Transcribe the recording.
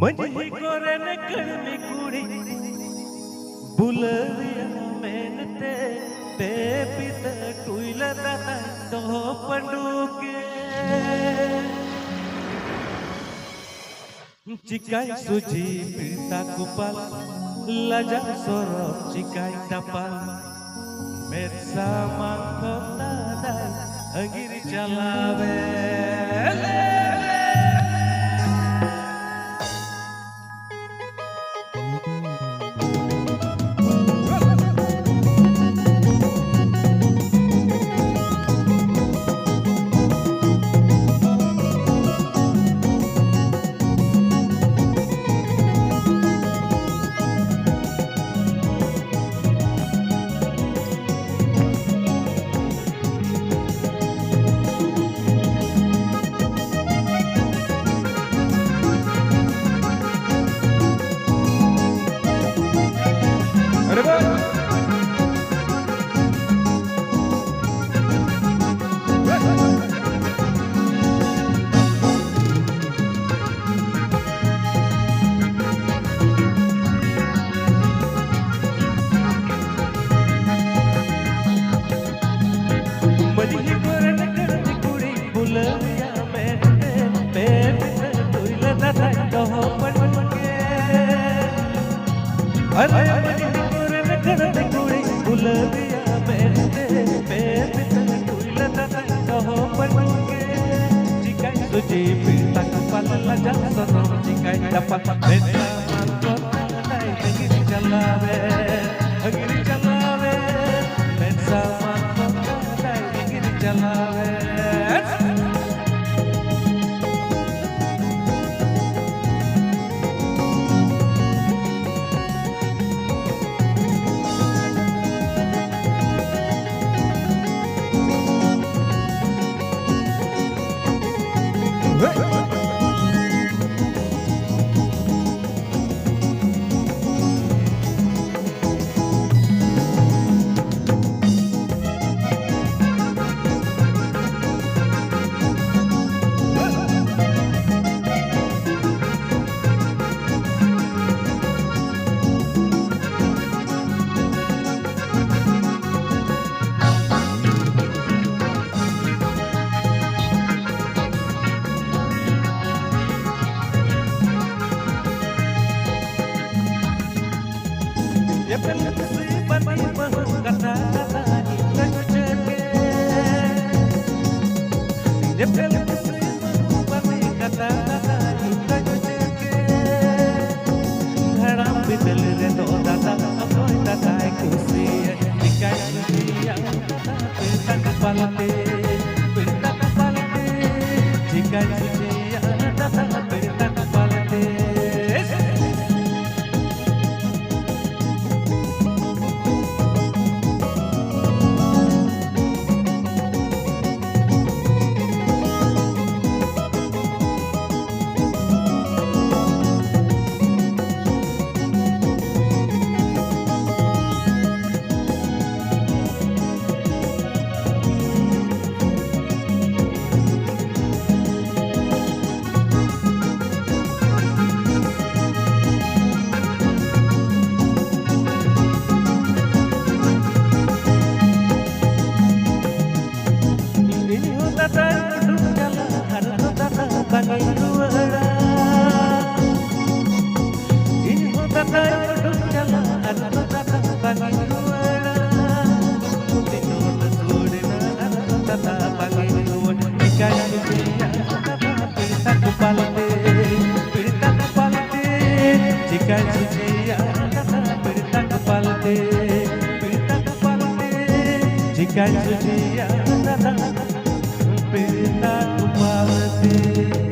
मंझी कोरन कड़मी कुड़ी बुलरिया मेनते ते पित टुइल दादा तो पंडुके चिकाई सुजी पिता कुपल लजा sorok cikai tapal metsa mangkota dan agiri jalawe suci pinta kepala lajang sorok cikai dapat beda mangkota dai agiri jalawe beda mangkota dai agiri jalawe Jika suci yang datang, berita ku palete.